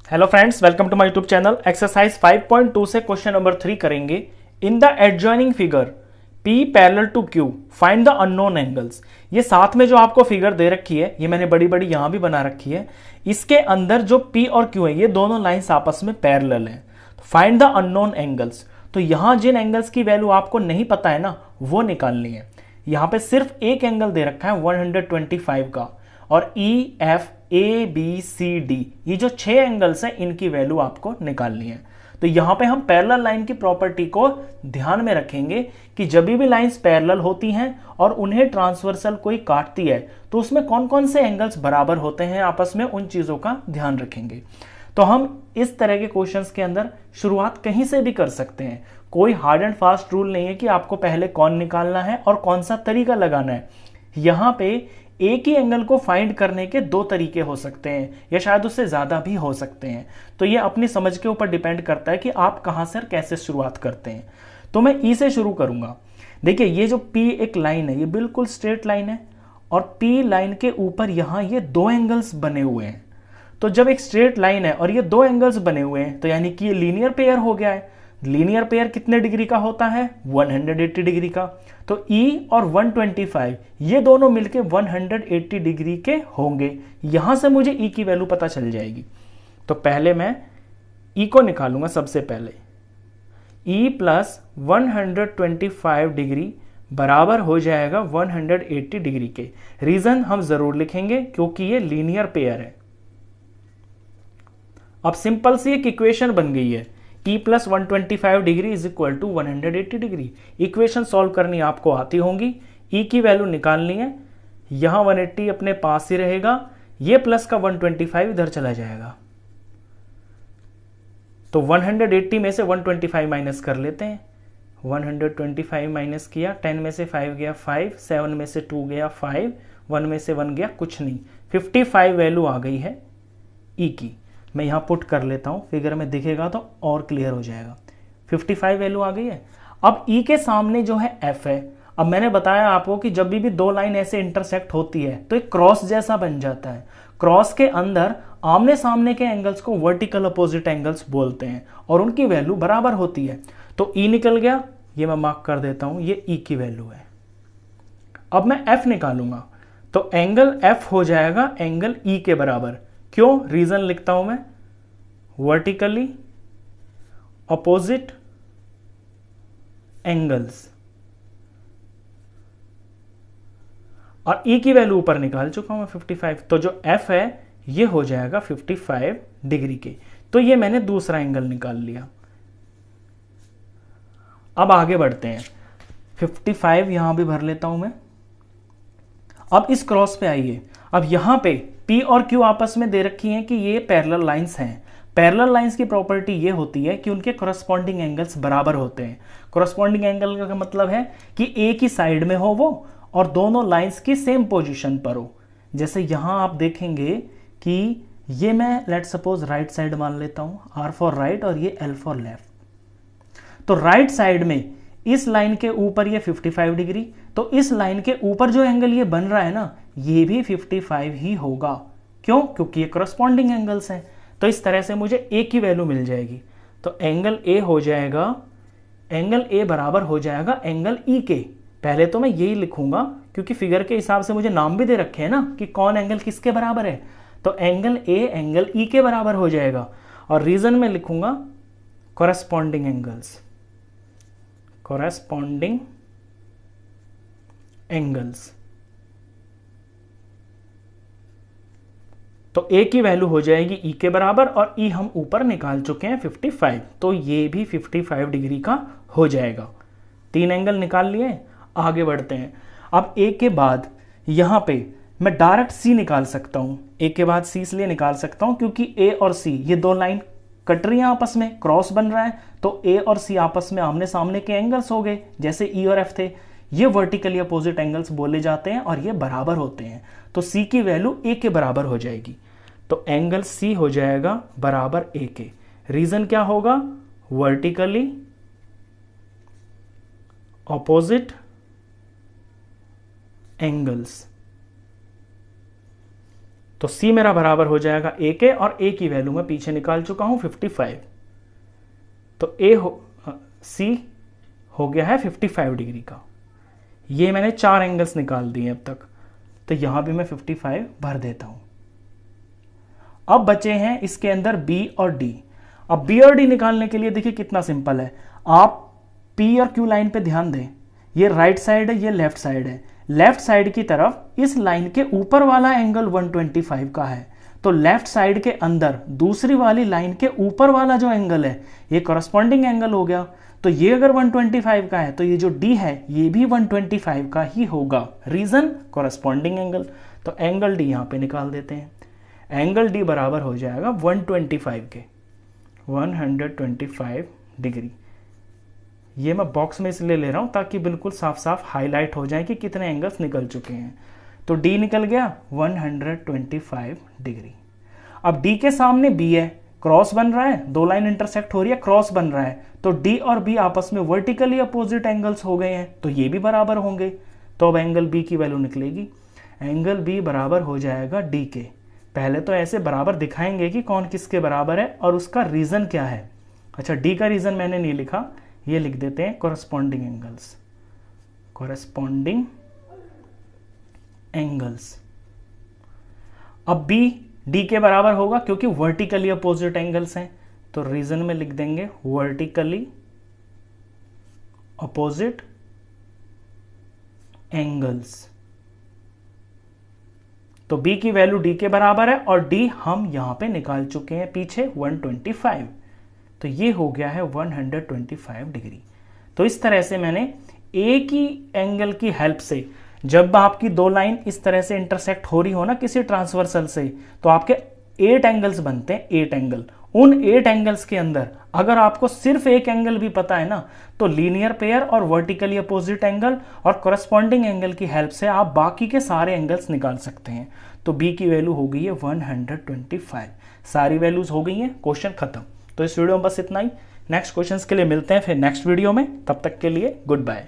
Hello friends, welcome to my YouTube channel. Exercise 5.2 से question number 3 करेंगे। In the adjoining figure P parallel to Q find the unknown angles. ये साथ में जो आपको figure दे रखी है, ये मैंने बड़ी बड़ी यहां भी बना रखी है। इसके अंदर जो P और Q है, ये दोनों लाइंस आपस में पैरेलल हैं। फाइंड द अननोन एंगल्स, तो यहां जिन एंगल्स की वैल्यू आपको नहीं पता है ना, वो निकालनी है। यहां पे सिर्फ एक एंगल दे रखा है 125 का, और E F A B C D ये जो 6 एंगल्स हैं, इनकी वैल्यू आपको निकालनी है। तो यहां पे हम पैरेलल लाइन की प्रॉपर्टी को ध्यान में रखेंगे कि जब भी लाइंस पैरेलल होती हैं और उन्हें ट्रांसवर्सल कोई काटती है, तो उसमें कौन कौन से एंगल्स बराबर होते हैं आपस में, उन चीजों का ध्यान रखेंगे। तो हम इस तरह के क्वेश्चंस के अंदर शुरुआत कहीं से भी कर सकते हैं। कोई हार्ड एंड फास्ट रूल नहीं है कि आपको पहले कौन निकालना है और कौन सा तरीका लगाना है। यहां पे एक ही एंगल को फाइंड करने के दो तरीके हो सकते हैं, या शायद उससे ज्यादा भी हो सकते हैं। तो ये अपनी समझ के ऊपर डिपेंड करता है कि आप कहां से कैसे शुरुआत करते हैं। तो मैं ई से शुरू करूंगा। देखिए, ये जो पी एक लाइन है, ये बिल्कुल स्ट्रेट लाइन है, और पी लाइन के ऊपर यहां ये दो एंगल्स बने हुए हैं। तो जब एक स्ट्रेट लाइन है और ये दो एंगल्स बने हुए हैं, तो यानी कि ये लीनियर पेयर हो गया है। लीनियर पेयर कितने डिग्री का होता है? 180 डिग्री का। तो E और 125 ये दोनों मिलके 180 डिग्री के होंगे। यहां से मुझे E की वैल्यू पता चल जाएगी। तो पहले मैं E को निकालूंगा। सबसे पहले E प्लस 125 डिग्री बराबर हो जाएगा 180 डिग्री के। रीजन हम जरूर लिखेंगे क्योंकि ये लीनियर पेयर है। अब सिंपल सी एक इक्वेशन बन गई है, E plus 125 degree is equal to 180 degree. Equation solve करनी आपको आती होंगी। E की वैल्यू निकालनी है। यहां 180 अपने पास ही रहेगा, ये प्लस का 125 इधर चला जाएगा। तो 180 में से 125 माइनस कर लेते हैं। 125 माइनस किया, 10 में से 5 गया 5, 7 में से 2 गया 5, 1 में से 1 गया कुछ नहीं। 55 वैल्यू आ गई है E की। मैं यहां पुट कर लेता हूं, फिगर में दिखेगा तो और क्लियर हो जाएगा। 55 वैल्यू आ गई है। अब E के सामने जो है F है। अब मैंने बताया आपको कि जब भी दो लाइन ऐसे इंटरसेक्ट होती है तो एक क्रॉस जैसा बन जाता है। क्रॉस के अंदर आमने सामने के एंगल्स को वर्टिकल अपोजिट एंगल्स बोलते हैं, और उनकी वैल्यू बराबर होती है। तो E निकल गया, ये मैं मार्क कर देता हूं, ये E की वैल्यू है। अब मैं F निकालूंगा, तो एंगल F हो जाएगा एंगल E के बराबर। क्यों? रीजन लिखता हूं मैं, वर्टिकली अपोजिट एंगल्स। और E की वैल्यू ऊपर निकाल चुका हूं मैं 55, तो जो F है ये हो जाएगा 55 डिग्री के। तो ये मैंने दूसरा एंगल निकाल लिया। अब आगे बढ़ते हैं। 55 यहां भी भर लेता हूं मैं। अब इस क्रॉस पे आइए। अब यहां पे P और Q आपस में दे रखी हैं कि ये पैरेलल लाइंस हैं। पैरेलल लाइंस की प्रॉपर्टी ये होती है कि उनके करस्पॉन्डिंग एंगल्स बराबर होते हैं। करस्पॉन्डिंग एंगल का मतलब है कि एक ही साइड में हो वो, और दोनों लाइंस की सेम पोजीशन पर हो। जैसे यहां आप देखेंगे कि ये मैं लेट सपोज राइट साइड मान लेता हूं, R फॉर राइट और ये L फॉर लेफ्ट। तो राइट साइड में इस लाइन के ऊपर ये 55 डिग्री, तो इस लाइन के ऊपर जो एंगल ये बन रहा है ना, ये भी 55 ही होगा। क्यों? क्योंकि ये करस्पॉन्डिंग एंगल्स हैं। तो इस तरह से मुझे A की वैल्यू मिल जाएगी। तो एंगल A हो जाएगा, एंगल A बराबर हो जाएगा एंगल E के। पहले तो मैं यही लिखूंगा क्योंकि फिगर के हिसाब से मुझे नाम भी दे रखे हैं ना कि कौन एंगल किसके बराबर है। तो एंगल A एंगल E के बराबर हो जाएगा, और रीजन में लिखूंगा कॉरेस्पॉन्डिंग एंगल्स। Corresponding angles. तो A की वैल्यू हो जाएगी E के बराबर, और E हम ऊपर निकाल चुके हैं 55, तो ये भी 55 डिग्री का हो जाएगा। 3 एंगल निकाल लिए। आगे बढ़ते हैं। अब A के बाद यहां पे मैं डायरेक्ट C निकाल सकता हूं। A के बाद C इसलिए निकाल सकता हूं क्योंकि A और C ये दो लाइन कट रही हैं आपस में, क्रॉस बन रहा है। तो A और C आपस में आमने सामने के एंगल्स हो गए। जैसे E और F थे, ये वर्टिकली अपोजिट एंगल्स बोले जाते हैं और ये बराबर होते हैं। तो C की वैल्यू A के बराबर हो जाएगी। तो एंगल C हो जाएगा बराबर A के। रीजन क्या होगा? Vertically opposite angles. तो C मेरा बराबर हो जाएगा A के, और A की वैल्यू मैं पीछे निकाल चुका हूं 55। तो C हो गया है 55 डिग्री का। ये मैंने 4 एंगल्स निकाल दिए अब तक, तो यहां भी मैं 55 भर देता हूं। अब बचे हैं इसके अंदर B और D। अब B और D निकालने के लिए देखिए कितना सिंपल है। आप P और Q लाइन पे ध्यान दें, ये राइट साइड है, ये लेफ्ट साइड है। लेफ्ट साइड की तरफ इस लाइन के ऊपर वाला एंगल 125 का है, तो लेफ्ट साइड के अंदर दूसरी वाली लाइन के ऊपर वाला जो एंगल है ये कॉरस्पॉन्डिंग एंगल हो गया। तो ये अगर 125 का है तो ये जो D है ये भी 125 का ही होगा। Reason corresponding angle. तो एंगल D यहां पे निकाल देते हैं। एंगल D बराबर हो जाएगा 125 के, 125 डिग्री। ये मैं बॉक्स में इसलिए ले रहा हूं ताकि बिल्कुल साफ साफ हाईलाइट हो जाए कि कितने एंगल्स निकल चुके हैं। तो D निकल गया 125 डिग्री। अब D के सामने B है, क्रॉस बन रहा है, दो लाइन इंटरसेक्ट हो रही है, क्रॉस बन रहा है, तो D और B आपस में वर्टिकली अपोजिट एंगल्स हो गए हैं, तो ये भी बराबर होंगे। तो अब एंगल B की वैल्यू निकलेगी। एंगल B बराबर हो जाएगा D के। पहले तो ऐसे बराबर दिखाएंगे कि कौन किसके बराबर है और उसका रीजन क्या है। अच्छा, D का रीजन मैंने नहीं लिखा, ये लिख देते हैं कॉरस्पॉन्डिंग एंगल्स। Corresponding angles. अब B D के बराबर होगा क्योंकि वर्टिकली अपोजिट एंगल्स हैं, तो रीजन में लिख देंगे वर्टिकली अपोजिट एंगल्स। तो B की वैल्यू D के बराबर है और D हम यहां पे निकाल चुके हैं पीछे 125, तो ये हो गया है 125 डिग्री। तो इस तरह से मैंने एक ही एंगल की हेल्प से, जब आपकी दो लाइन इस तरह से इंटरसेक्ट हो रही हो ना किसी ट्रांसवर्सल से, तो आपके 8 एंगल्स बनते हैं, 8 एंगल। उन 8 एंगल्स के अंदर अगर आपको सिर्फ एक एंगल भी पता है ना, तो लीनियर पेयर और वर्टिकली अपोजिट एंगल और कॉरस्पॉन्डिंग एंगल की हेल्प से आप बाकी के सारे एंगल्स निकाल सकते हैं। तो B की वैल्यू हो गई है 125। सारी वैल्यूज हो गई हैं, क्वेश्चन खत्म। तो इस वीडियो में बस इतना ही। नेक्स्ट क्वेश्चंस के लिए मिलते हैं फिर नेक्स्ट वीडियो में, तब तक के लिए गुड बाय।